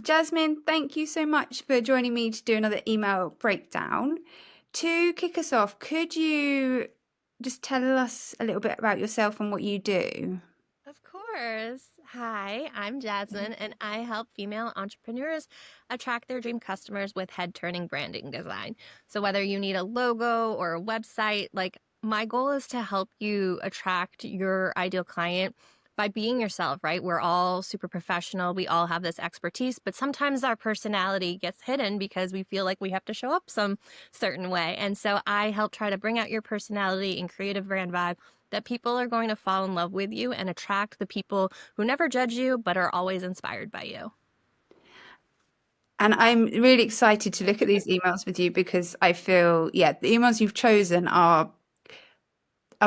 Jasmine, thank you so much for joining me to do another email breakdown. To kick us off, could you just tell us a little bit about yourself and what you do? Of course. Hi, I'm Jasmine, and I help female entrepreneurs attract their dream customers with head turning branding design. So, whether you need a logo or a website, my goal is to help you attract your ideal client by being yourself, right? We're all super professional. We all have this expertise, but sometimes our personality gets hidden because we feel like we have to show up some certain way. And so, I help try to bring out your personality and creative brand vibe that people are going to fall in love with you and attract the people who never judge you but are always inspired by you. And I'm really excited to look at these emails with you because I feel, yeah, the emails you've chosen are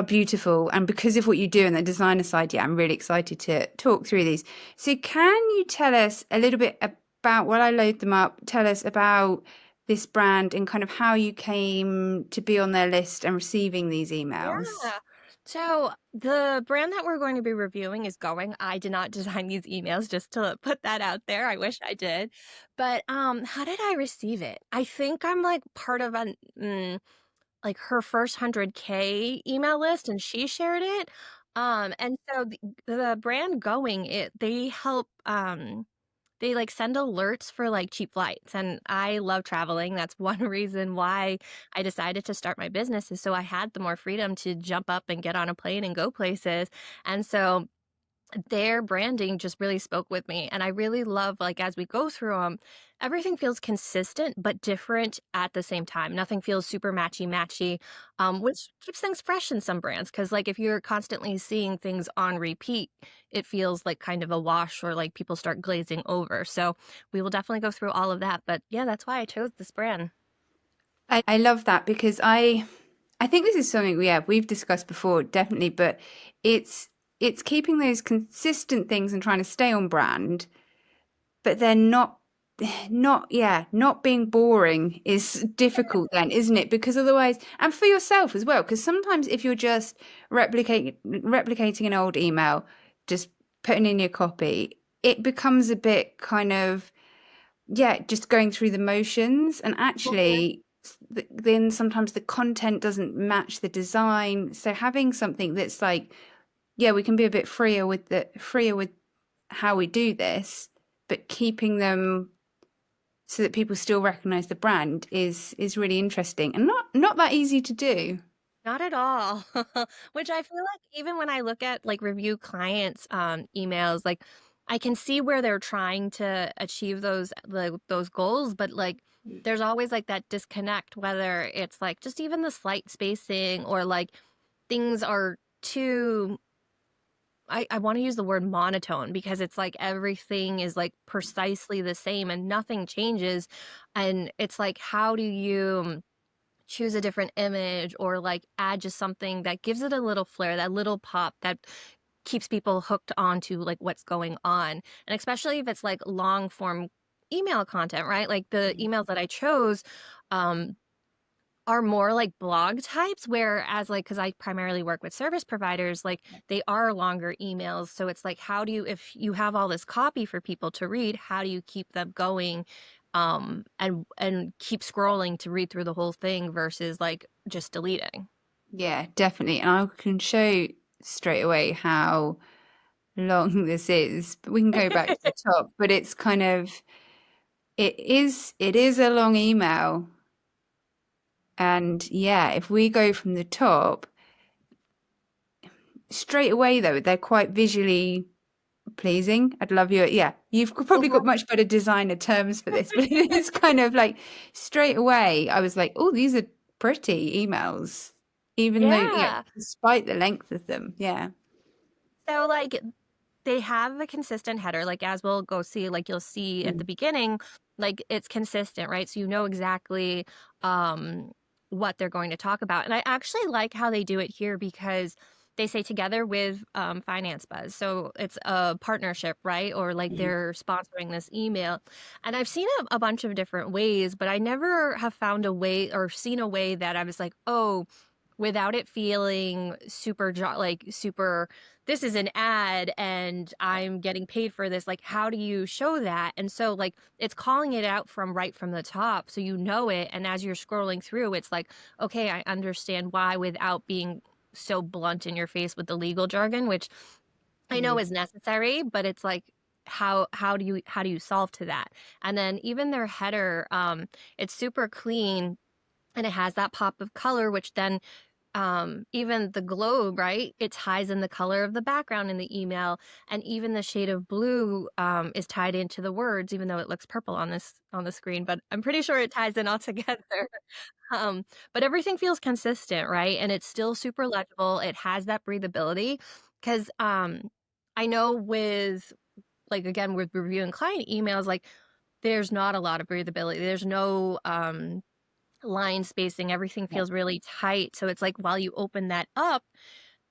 beautiful. And because of what you do in the designer side, yeah, I'm really excited to talk through these. So can you tell us a little bit about, while I load them up, tell us about this brand and kind of how you came to be on their list and receiving these emails? Yeah. So the brand that we're going to be reviewing is Going. I did not design these emails, just to put that out there. I wish I did. But how did I receive it? I think I'm like part of like her first 100K email list, and she shared it. And so the brand Going, they help they like send alerts for like cheap flights, and I love traveling. That's one reason why I decided to start my business, is so I had the more freedom to jump up and get on a plane and go places. And so their branding just really spoke with me, and I really love, like, as we go through them, everything feels consistent but different at the same time. Nothing feels super matchy, which keeps things fresh in some brands. Because, like, if you're constantly seeing things on repeat, it feels like kind of a wash, or like people start glazing over. So we will definitely go through all of that, but yeah, that's why I chose this brand. I love that because I think this is something we've discussed before, definitely, but it's it's keeping those consistent things and trying to stay on brand, but they're not being boring is difficult then, isn't it? Because otherwise, and for yourself as well, because sometimes if you're just replicating an old email, just putting in your copy, it becomes a bit kind of just going through the motions, and actually then sometimes the content doesn't match the design. So having something that's like, yeah, we can be a bit freer with how we do this, but keeping them so that people still recognize the brand is really interesting and not that easy to do. Not at all. Which I feel like even when I look at like review clients emails, like I can see where they're trying to achieve those goals, but like there's always like that disconnect, whether it's like just even the slight spacing, or like things are too, I want to use the word monotone, because it's like everything is like precisely the same and nothing changes. And it's like, how do you choose a different image, or like add just something that gives it a little flair, that little pop that keeps people hooked onto like what's going on. And especially if it's like long form email content, right? Like the emails that I chose um are more like blog types, whereas like, because I primarily work with service providers, like they are longer emails. So it's like, how do you, if you have all this copy for people to read, how do you keep them going, and keep scrolling to read through the whole thing versus like just deleting? Yeah, definitely. And I can show straight away how long this is, but we can go back to the top. But it's kind of it is a long email. And yeah, if we go from the top, straight away though, they're quite visually pleasing. I'd love your, yeah, you've probably got much better designer terms for this, but it's kind of like straight away, I was like, oh, these are pretty emails, even though, yeah, Yeah. despite the length of them. Yeah. So like they have a consistent header, like as we'll go see, like you'll see at the Mm. beginning, like it's consistent, right? So you know exactly um what they're going to talk about. And I actually like how they do it here, because they say together with Finance Buzz. So it's a partnership, right? Or like Mhm. they're sponsoring this email. And I've seen a bunch of different ways, but I never have found a way or seen a way that I was like, oh, without it feeling super like super this is an ad and I'm getting paid for this. Like, how do you show that? And so, like, it's calling it out from right from the top so you know it. And as you're scrolling through, it's like, okay, I understand why without being so blunt in your face with the legal jargon, which I know Mm. is necessary, but it's like how do you solve to that? And then even their header, it's super clean and it has that pop of color, which then even the globe, right? It ties in the color of the background in the email, and even the shade of blue is tied into the words, even though it looks purple on the screen. But I'm pretty sure it ties in all together. Um, but everything feels consistent, right? And it's still super legible. It has that breathability because I know with like again with reviewing client emails, like there's not a lot of breathability. There's no line spacing. Everything Yeah. feels really tight. So it's like while you open that up,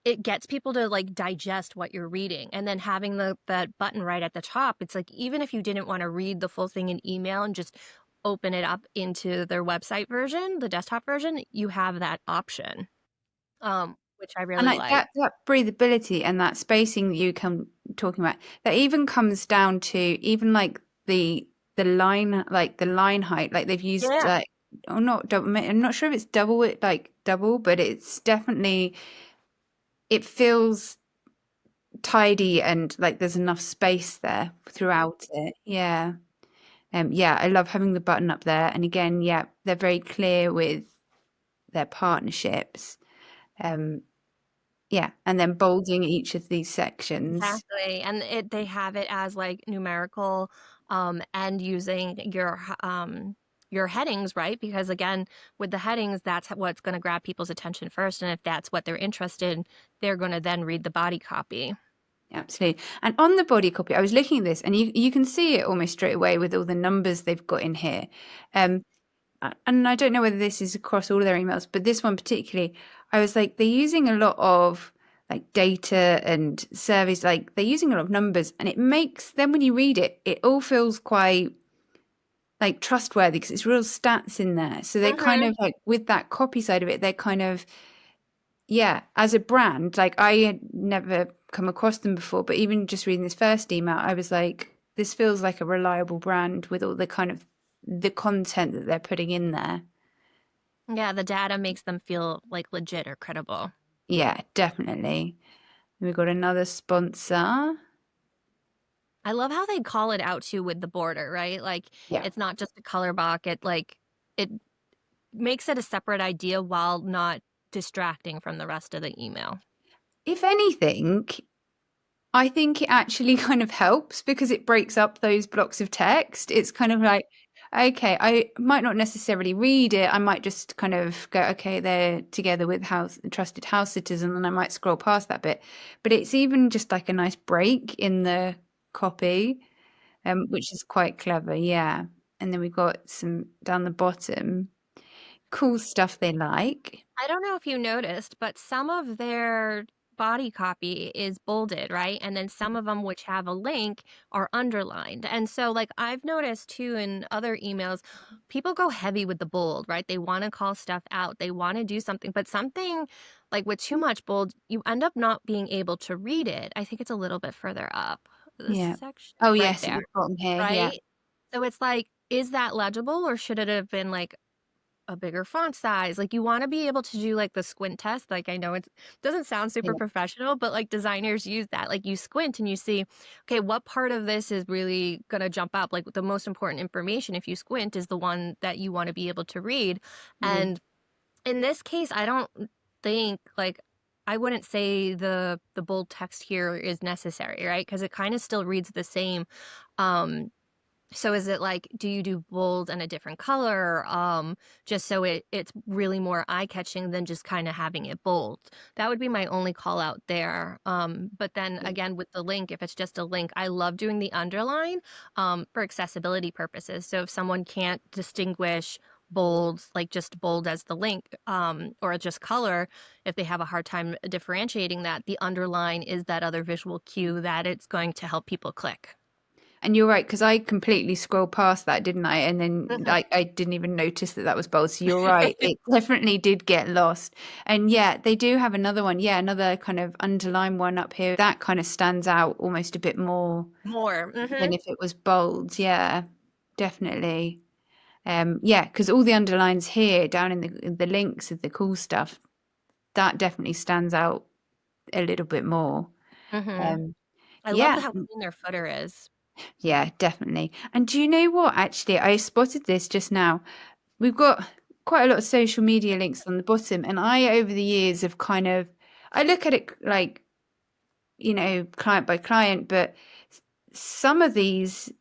it gets people to like digest what you're reading. And then having the that button right at the top, it's like even if you didn't want to read the full thing in email and just open it up into their website version, the desktop version, you have that option. Which I And really like like. that breathability and that spacing that you come talking about, that even comes down to even like the line, like the line height, like they've used Yeah. like, or not double, I'm not sure if it's double it like double, but it's definitely, it feels tidy and like there's enough space there throughout it. Yeah. Yeah, I love having the button up there. And again, yeah, they're very clear with their partnerships. Um, yeah, and then bolding each of these sections. Exactly, and they have it as, like, numerical, and using your headings, right? Because, again, with the headings, that's what's gonna grab people's attention first, and if that's what they're interested in, they're gonna then read the body copy. Absolutely. And on the body copy, I was looking at this, and you can see it almost straight away with all the numbers they've got in here. Um, and I don't know whether this is across all of their emails, but this one particularly, I was like, they're using a lot of like data and surveys, like they're using a lot of numbers, and it makes then when you read it, it all feels quite like trustworthy because it's real stats in there. So they're kind Mhm. of like with that copy side of it, they're kind of, yeah, as a brand, like I had never come across them before, but even just reading this first email, I was like, this feels like a reliable brand with all the kind of the content that they're putting in there. Yeah, the data makes them feel, like, legit or credible. Yeah, definitely. We've got another sponsor. I love how they call it out too with the border, right? Like, Yeah. it's not just a color block, it makes it a separate idea while not distracting from the rest of the email. If anything, I think it actually kind of helps because it breaks up those blocks of text. It's kind of like, okay, I might not necessarily read it. I might just kind of go, okay, they're together with house trusted house citizen, and I might scroll past that bit. But it's even just like a nice break in the copy, which is quite clever, yeah. And then we've got some down the bottom, cool stuff they like. I don't know if you noticed, but some of their body copy is bolded, right? And then some of them which have a link are underlined. And so like I've noticed too in other emails, people go heavy with the bold, right? They want to call stuff out. They want to do something, but something like with too much bold, you end up not being able to read it. I think it's a little bit further up this Yeah. section Oh, right yes, at there, the bottom here, yeah. right? So it's like, is that legible or should it have been like a bigger font size? Like, you wanna be able to do, like, the squint test, like, I know it doesn't sound super Yeah. professional, but, like, designers use that, like, you squint and you see, "Okay, what part of this is really gonna jump up?" Like, the most important information, if you squint, is the one that you wanna be able to read, Mm. and in this case, I don't think, like I wouldn't say the bold text here is necessary, right? Because it kinda still reads the same, um so is it like, do you do bold and a different color, just so it's really more eye-catching than just kinda having it bold? That would be my only call out there, but then Yeah. again, with the link, if it's just a link, I love doing the underline, for accessibility purposes, so if someone can't distinguish bold, like just bold as the link, or just color, if they have a hard time differentiating that, the underline is that other visual cue that it's going to help people click. And you're right, because I completely scrolled past that, didn't I? And then Mhm. I didn't even notice that that was bold. So you're right. It definitely did get lost. And yeah, they do have another one. Yeah, another kind of underlined one up here. That kind of stands out almost a bit more More. than if it was bold. Yeah, definitely. Yeah, because all the underlines here down in the links of the cool stuff, that definitely stands out a little bit more. Hmm. Um, I love yeah, how clean their footer is. yeah, definitely. And do you know what? Actually, I spotted this just now. We've got quite a lot of social media links on the bottom, and I, over the years, have kind of, I look at it like, client by client, but some of these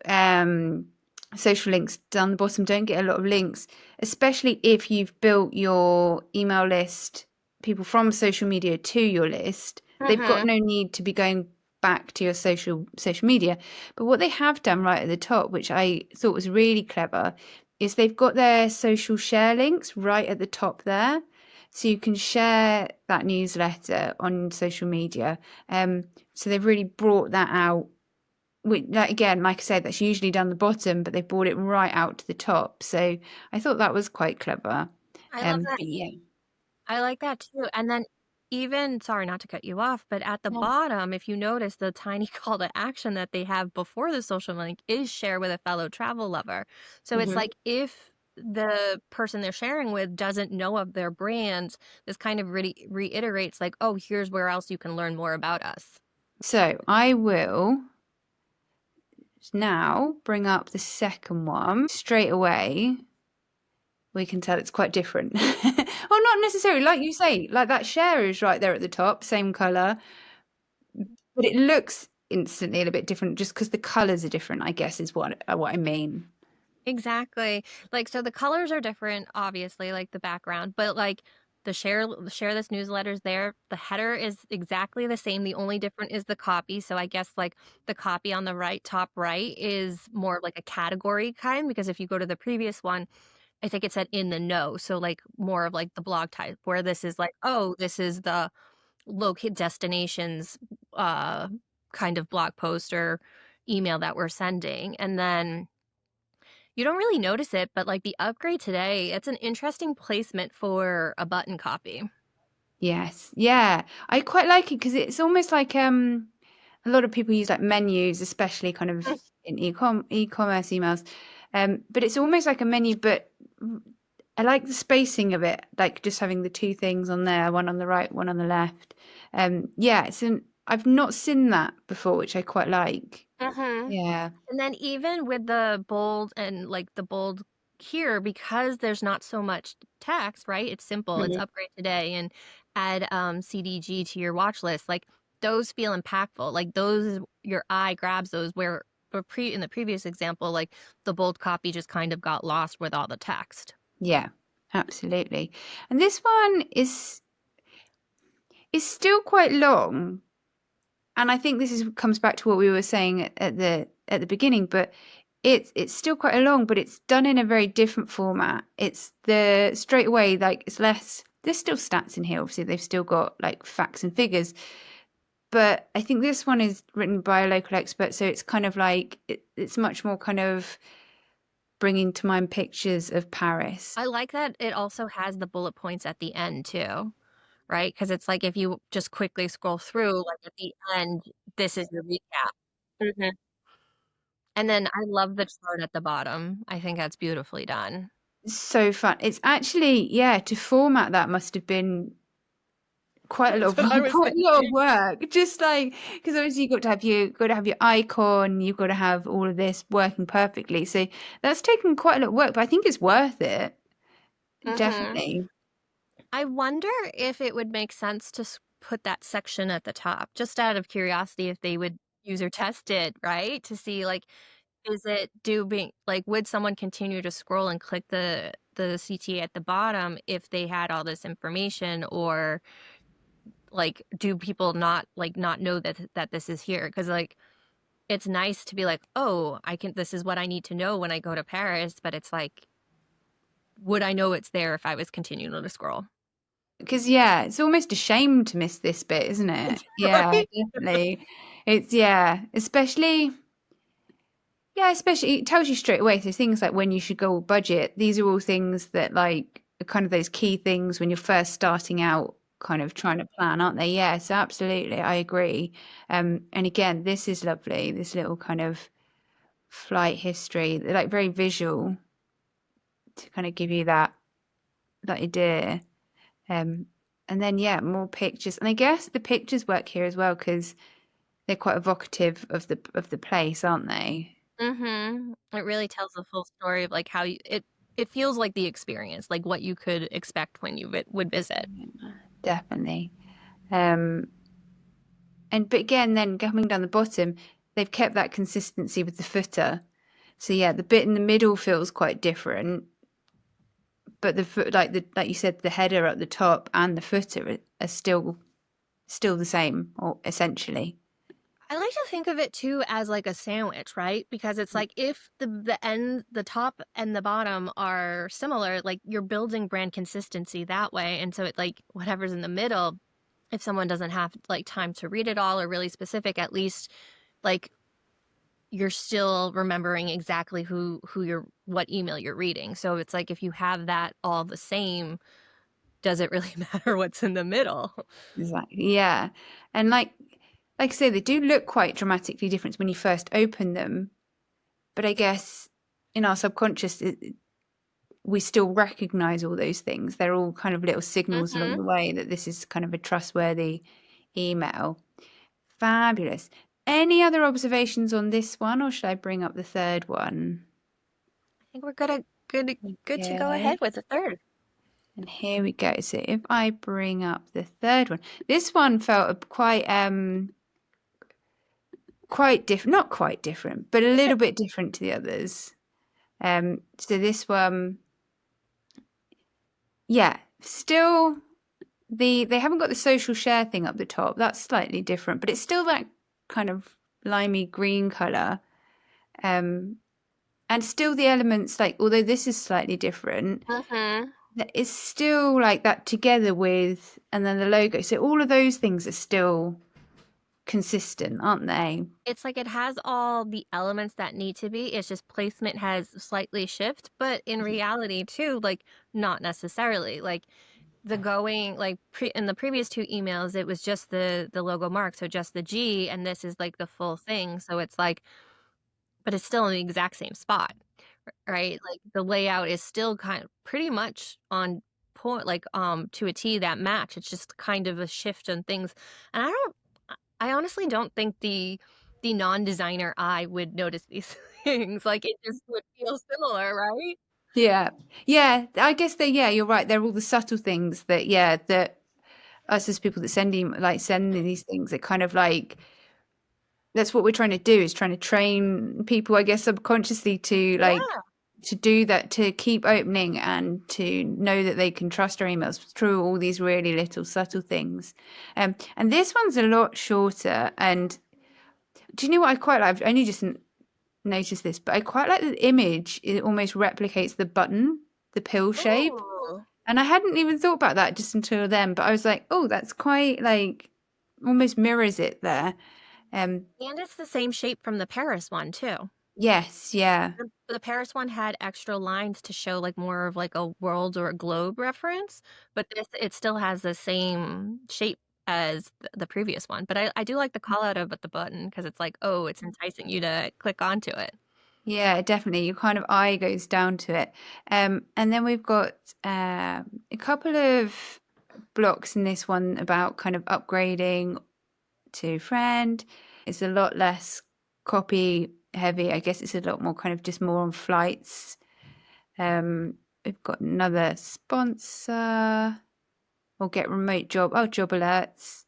um, social links down the bottom don't get a lot of links, especially if you've built your email list, people from social media to your list. They've got Hmm. no need to be going back to your social media. But what they have done right at the top, which I thought was really clever, is they've got their social share links right at the top there. So you can share that newsletter on social media. So they've really brought that out like, again, like I said, that's usually down the bottom, but they brought it right out to the top. So I thought that was quite clever. I love that. But yeah, I like that too. And then even, sorry not to cut you off, but at the no. bottom, if you notice the tiny call to action that they have before the social link is share with a fellow travel lover. So it's Mhm. like if the person they're sharing with doesn't know of their brand, this kind of reiterates like, oh, here's where else you can learn more about us. So I will now bring up the second one straight away. We can tell it's quite different. Well, not necessarily, like you say, like that share is right there at the top, same color, but it looks instantly a little bit different just because the colors are different, I guess, is what I mean. Exactly. Like, so the colors are different, obviously, like the background, but like the share this newsletter's there. The header is exactly the same. The only different is the copy. So I guess like the copy on the right, top right is more of like a category kind, because if you go to the previous one, I think it said in the know. So like more of like the blog type, where this is like, oh, this is the locate destinations uh kind of blog post or email that we're sending. And then you don't really notice it, but like the upgrade today, it's an interesting placement for a button copy. Yes. Yeah. I quite like it because it's almost like a lot of people use like menus, especially kind of in e-commerce emails. But it's almost like a menu, but I like the spacing of it, like just having the two things on there, one on the right, one on the left. Yeah, I've not seen that before, which I quite like. Mm-hmm. Yeah. And then even with the bold and like the bold here, because there's not so much text, right? It's simple. It's Mhm. upgrade today and add CDG to your watch list. Like those feel impactful. Like those, your eye grabs those where in the previous example, like the bold copy just kind of got lost with all the text. Yeah, absolutely. And this one is still quite long, and I think this is comes back to what we were saying at the beginning, but it's still quite a long, but it's done in a very different format. It's the straight away, like it's less. There's still stats in here. Obviously, they've still got like facts and figures, but I think this one is written by a local expert, so it's kind of like it's much more kind of bringing to mind pictures of Paris. I like that it also has the bullet points at the end too. Right? Because it's like if you just quickly scroll through, like at the end, this is your recap. Mhm. And then I love the chart at the bottom. I think that's beautifully done. So fun. It's actually, yeah, to format that must have been quite a lot That's of what I was quite a lot of thinking. work. Just like because obviously you've got to have your icon, you've got to have all of this working perfectly. So that's taken quite a lot of work, but I think it's worth it. Mhm. Definitely. I wonder if it would make sense to put that section at the top, just out of curiosity if they would user test it, right? To see like, is it doing like would someone continue to scroll and click the CTA at the bottom if they had all this information, or like do people not know that this is here? Because like it's nice to be like, oh, I can, this is what I need to know when I go to Paris, but it's like, would I know it's there if I was continuing to scroll? Because yeah, it's almost a shame to miss this bit, isn't it? Yeah, Right? definitely. It's yeah, especially. Yeah, especially it tells you straight away. So things like when you should go budget, these are all things that like are kind of those key things when you're first starting out, kind of trying to plan, aren't they? Yeah, so absolutely, I agree. And again, this is lovely. This little kind of flight history, like very visual to kind of give you that idea. Um, and then yeah, more pictures, and I guess the pictures work here as well because they're quite evocative of the place, aren't they? Mhm. It really tells the full story of, like, how you it feels like the experience, like what you could expect when you would visit. Definitely. Um, and but again, then coming down the bottom, they've kept that consistency with the footer. So yeah, the bit in the middle feels quite different, but the foot, like you said, the header at the top and the footer are still the same, or essentially. I like to think of it too as like a sandwich, right? Because it's like if the top and the bottom are similar, like you're building brand consistency that way. And so it like whatever's in the middle, if someone doesn't have like time to read it all or really specific, at least like you're still remembering exactly who you're what email you're reading. So it's like if you have that all the same, does it really matter what's in the middle? Exactly. Yeah, and like I say, they do look quite dramatically different when you first open them. But I guess in our subconscious, we still recognize all those things. They're all kind of little signals along Hmm. the way that this is kind of a trustworthy email. Fabulous. Any other observations on this one, or should I bring up the third one? I think we're good to go Okay. ahead with the third. And here we go. So if I bring up the third one, this one felt quite different, not quite different, but a little bit different to the others. So this one, yeah, still they haven't got the social share thing up the top. That's slightly different, but it's still that kind of limey green color. Um, and still the elements like although this is slightly different, Hmm. it's still like that together with and then the logo. So all of those things are still consistent, aren't they? It's like it has all the elements that need to be. It's just placement has slightly shift, but in reality too, like not necessarily. Like the going like in the previous two emails, it was just the logo mark, so just the G, and this is like the full thing. So it's like, but it's still in the exact same spot, right? Like the layout is still kind of pretty much on point, like to a T that match. It's just kind of a shift in things, and I honestly don't think the non-designer eye would notice these things. Like it just would feel similar, right? Yeah. Yeah. I guess yeah, you're right. They're all the subtle things that, yeah, that us as people that send these things, that kind of like, that's what we're trying to do is trying to train people, I guess, subconsciously to like, Yeah. to do that, to keep opening and to know that they can trust our emails through all these really little subtle things. And this one's a lot shorter. And do you know what I quite like? I've only just noticed this, but I quite like the image. It almost replicates the button, the pill shape. Ooh. And I hadn't even thought about that just until then, but I was like, oh, that's quite like almost mirrors it there. Um, And it's the same shape from the Paris one too. yes, yeah. The Paris one had extra lines to show like more of like a world or a globe reference, but this it still has the same shape as the previous one. But I do like the call out of the button because it's like, oh, it's enticing you to click onto it. Yeah, definitely. Your kind of eye goes down to it. And then we've got a couple of blocks in this one about kind of upgrading to friend. It's a lot less copy heavy. I guess it's a lot more kind of just more on flights. We've got another sponsor or get remote job. Oh, job alerts.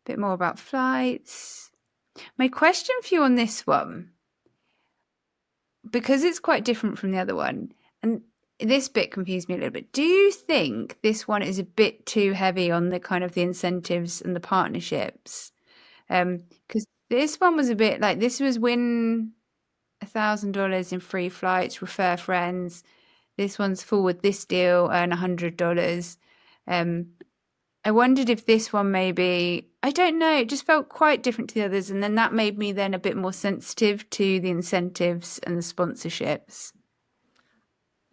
Bit more about flights. My question for you on this one, because it's quite different from the other one, and this bit confused me a little bit. Do you think this one is a bit too heavy on the kind of the incentives and the partnerships? Because this one was a bit like this was win $1,000 in free flights, refer friends. This one's forward this deal, earn $100. Um, I wondered if this one maybe. I don't know, it just felt quite different to the others, and then that made me then a bit more sensitive to the incentives and the sponsorships.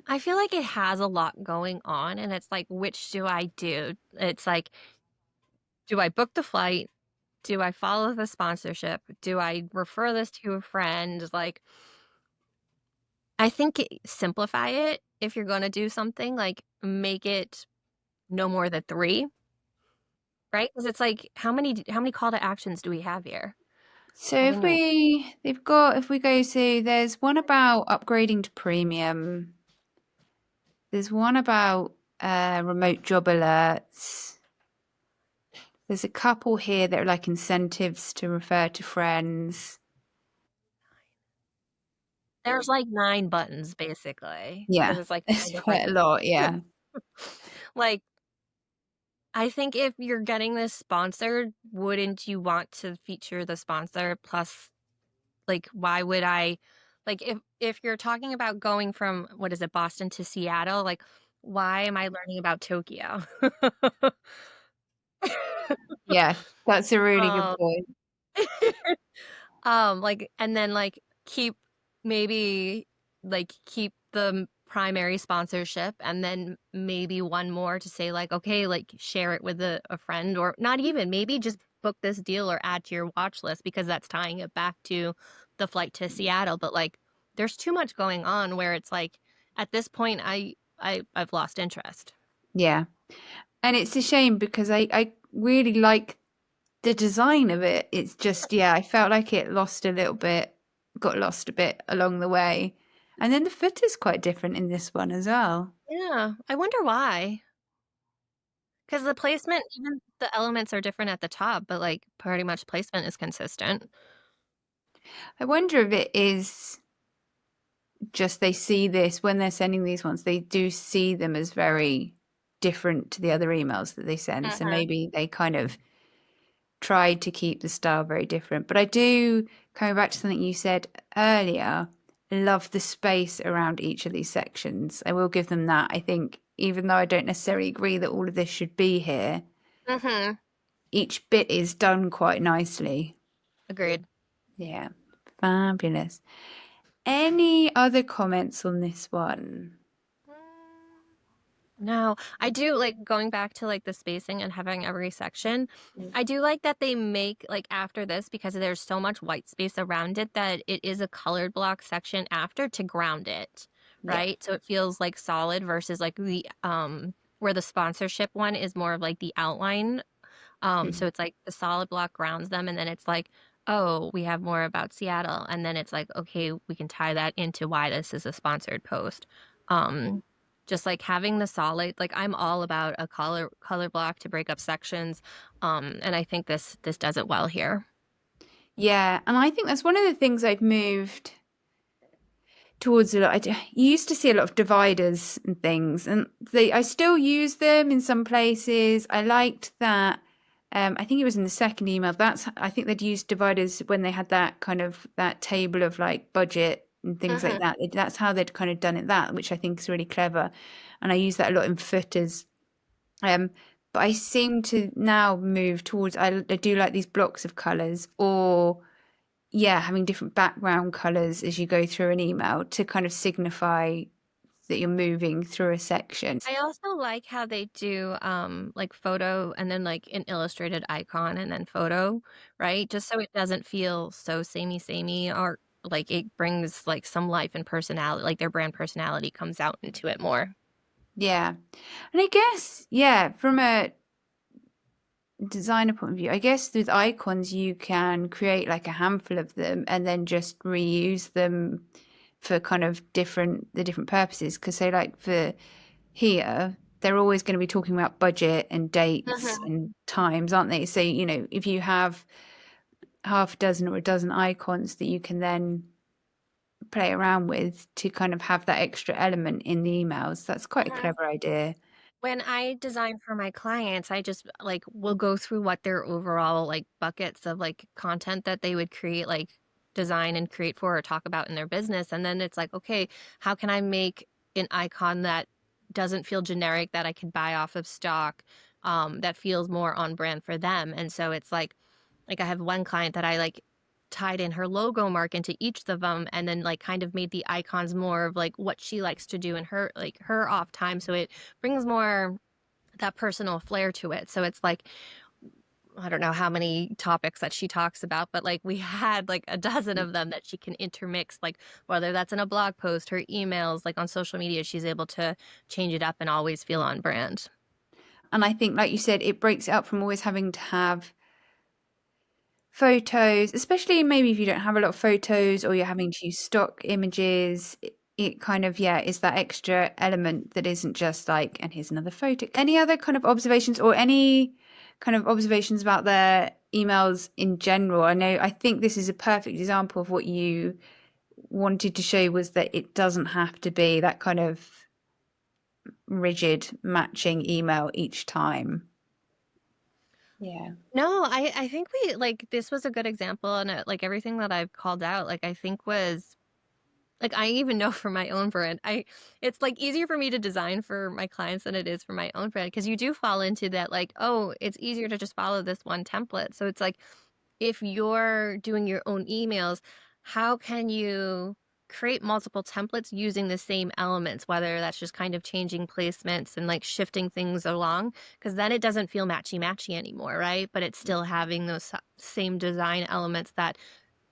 I feel like it has a lot going on, and it's like, which do I do? It's like, do I book the flight? Do I follow the sponsorship? Do I refer this to a friend? Like, I think simplify it if you're going to do something, like make it no more than 3, right? Because it's like, how many call to actions do we have here? So if Having we they've got if we go to there's one about upgrading to premium. There's one about remote job alerts. There's a couple here that are like incentives to refer to friends. There's like 9 buttons basically Yeah, because it's like 9 it's different. quite a lot. Yeah, Like, I think if you're getting this sponsored, wouldn't you want to feature the sponsor plus, like, why would I, like, if you're talking about going from, what is it, Boston to Seattle, like, why am I learning about Tokyo? yeah, that's a really good Um, point. like, and then, like, keep maybe, like, keep the primary sponsorship and then maybe one more to say, like, okay, like, share it with a friend, or not even, maybe just book this deal or add to your watch list because that's tying it back to the flight to Seattle. But, like, there's too much going on where it's like, at this point, I've lost interest. Yeah, and it's a shame because I really like the design of it. It's just yeah, I felt like it lost a little bit, got lost a bit along the way, and then the footer's quite different in this one as well. Yeah, I wonder why. Because the placement, even the elements are different at the top, but, like, pretty much placement is consistent. I wonder if it is just they see this when they're sending these ones, they do see them as very different to the other emails that they send. So Mhm. maybe they kind of tried to keep the style very different. But I do, coming back to something you said earlier, love the space around each of these sections. I will give them that. I think, even though I don't necessarily agree that all of this should be here, Mhm. each bit is done quite nicely. Agreed. Yeah, fabulous. Any other comments on this one? No, I do like going back to, like, the spacing and having every section. I do like that they make, like, after this, because there's so much white space around it, that it is a colored block section after to ground it, Yeah. right? So it feels like solid versus, like, the where the sponsorship one is more of like the outline. So it's like the solid block grounds them, and then it's like, oh, we have more about Seattle, and then it's like, okay, we can tie that into why this is a sponsored post. Um, just like having the solid, like, I'm all about a color block to break up sections, and I think this does it well here. Yeah, and I think that's one of the things I've moved towards a lot. You used to see a lot of dividers and things, and I still use them in some places. I liked that. I think it was in the second email. I think they'd used dividers when they had that kind of that table of like budget and things like Hmm. that. That's how they'd kind of done it. That which I think is really clever, and I use that a lot in footers. Um, but I seem to now move towards. I do like these blocks of colours, or yeah, having different background colors as you go through an email to kind of signify that you're moving through a section. I also like how they do like photo and then like an illustrated icon and then photo, right? Just so it doesn't feel so samey, or like it brings like some life and personality, like their brand personality comes out into it more. Yeah. And I guess, yeah, from a designer point of view, I guess with icons, you can create like a handful of them and then just reuse them for kind of the different purposes. Because, say, like for here, they're always going to be talking about budget and dates Mhm. and times, aren't they? So, if you have half a dozen or a dozen icons that you can then play around with to kind of have that extra element in the emails. That's quite a Mhm. clever idea. When I design for my clients, I just like will go through what their overall like buckets of like content that they would create, like design and create for or talk about in their business. And then it's like, okay, how can I make an icon that doesn't feel generic, that I can buy off of stock, that feels more on brand for them. And so it's like I have one client that I like tied in her logo mark into each of them and then like kind of made the icons more of like what she likes to do in her off time. So it brings more that personal flair to it. So it's like I don't know how many topics that she talks about, but like we had like a dozen of them that she can intermix, like whether that's in a blog post, her emails, like on social media, she's able to change it up and always feel on brand. And I think, like you said, it breaks it up from always having to have photos, especially maybe if you don't have a lot of photos or you're having to use stock images. It kind of, yeah, is that extra element that isn't just like, and here's another photo. Any other kind of observations or any kind of observations about their emails in general? I think this is a perfect example of what you wanted to show was that it doesn't have to be that kind of rigid matching email each time. Yeah. No, I think we like this was a good example and like everything that I've called out, like I think was like I even know for my own brand, I it's like easier for me to design for my clients than it is for my own brand because you do fall into that like, oh, it's easier to just follow this one template. So it's like if you're doing your own emails, how can you create multiple templates using the same elements, whether that's just kind of changing placements and like shifting things along? Because then it doesn't feel matchy matchy anymore, right? But it's still having those same design elements that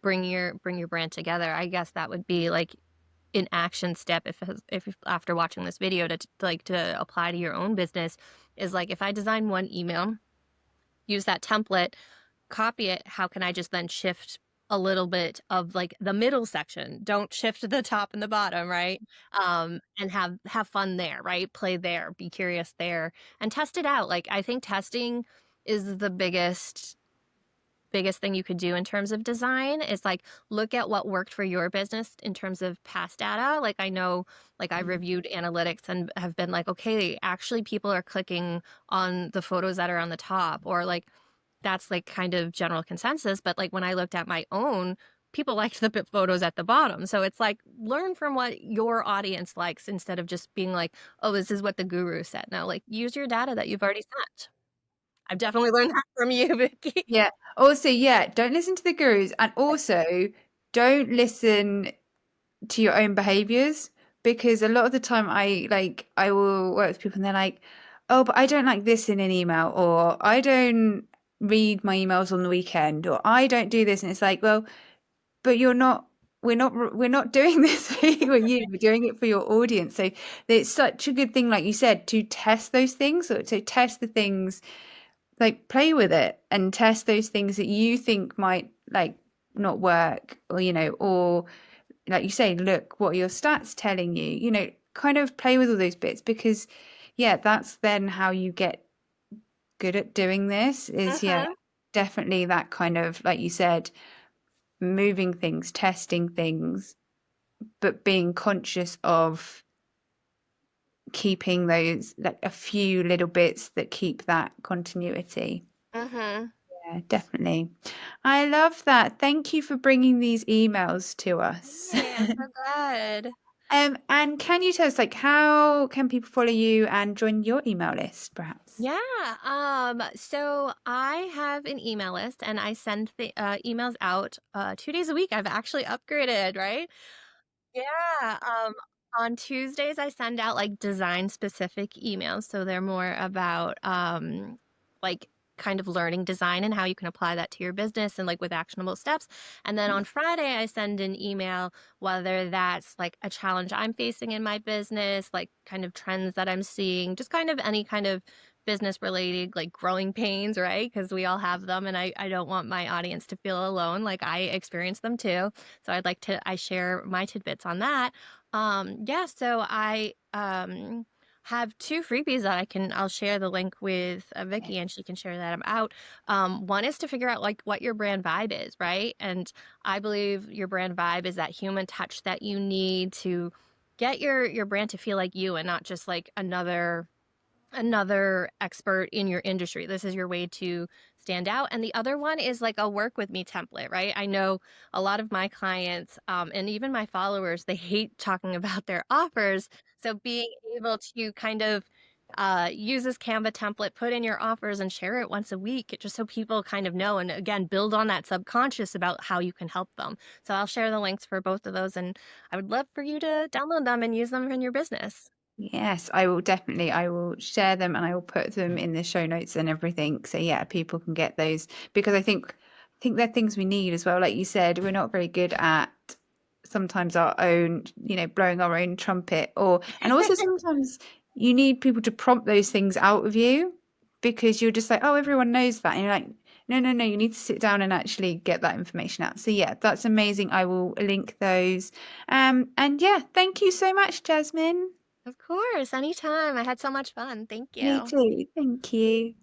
bring your brand together. I guess that would be like an action step if after watching this video to apply to your own business is like if I design one email, use that template, copy it, how can I just then shift a little bit of like the middle section? Don't shift the top and the bottom, right? And have fun there, right? Play there, be curious there, and test it out. Like I think testing is the biggest thing you could do in terms of design is like look at what worked for your business in terms of past data. Like I know, like I reviewed analytics and have been like, okay, actually people are clicking on the photos that are on the top, or like that's like kind of general consensus. But like when I looked at my own, people liked the photos at the bottom. So it's like learn from what your audience likes instead of just being like, oh, this is what the guru said. No, like use your data that you've already sent. I've definitely learned that from you, Vicky. Yeah. Also, yeah, don't listen to the gurus and also don't listen to your own behaviors because a lot of the time I will work with people and they're like, "Oh, but I don't like this in an email," or "I don't read my emails on the weekend," or "I don't do this." And it's like, "Well, but we're not doing this for you or you. We're doing it for your audience." So it's such a good thing, like you said, to test those things. So test the things like play with it and test those things that you think might like not work or or like you say, look, what are your stats telling you, kind of play with all those bits because yeah, that's then how you get good at doing this is yeah, Mhm. definitely that kind of like you said, moving things, testing things, but being conscious of keeping those like a few little bits that keep that continuity. Mhm. Yeah, definitely. I love that. Thank you for bringing these emails to us. Hey, I'm so glad. And can you tell us, like, how can people follow you and join your email list, perhaps? Yeah. So I have an email list and I send the emails out 2 days a week. I've actually upgraded, right? Yeah. On Tuesdays I send out like design specific emails. So they're more about like kind of learning design and how you can apply that to your business and like with actionable steps. And then on Friday I send an email whether that's like a challenge I'm facing in my business, like kind of trends that I'm seeing, just kind of any kind of business related like growing pains, right? Because we all have them and I don't want my audience to feel alone. Like I experience them too. So I share my tidbits on that. Yeah, so I have two freebies that I'll share the link with Yeah. Vicky and she can share that out. One is to figure out like what your brand vibe is, right? And I believe your brand vibe is that human touch that you need to get your brand to feel like you and not just like another expert in your industry. This is your way to stand out. And the other one is like a work with me template, right? I know a lot of my clients and even my followers, they hate talking about their offers. So being able to kind of use this Canva template, put in your offers, and share it once a week, just so people kind of know. And again, build on that subconscious about how you can help them. So I'll share the links for both of those, and I would love for you to download them and use them in your business. Yes, I will definitely. I will share them and I will put them in the show notes and everything. So yeah, people can get those because I think they're things we need as well. Like you said, we're not very good at sometimes our own, blowing our own trumpet and also sometimes you need people to prompt those things out of you because you're just like, oh, everyone knows that. And you're like, no, no, no, you need to sit down and actually get that information out. So yeah, that's amazing. I will link those. And yeah, thank you so much, Jasmine. Of course, anytime. I had so much fun. Thank Me you. too. Thank you.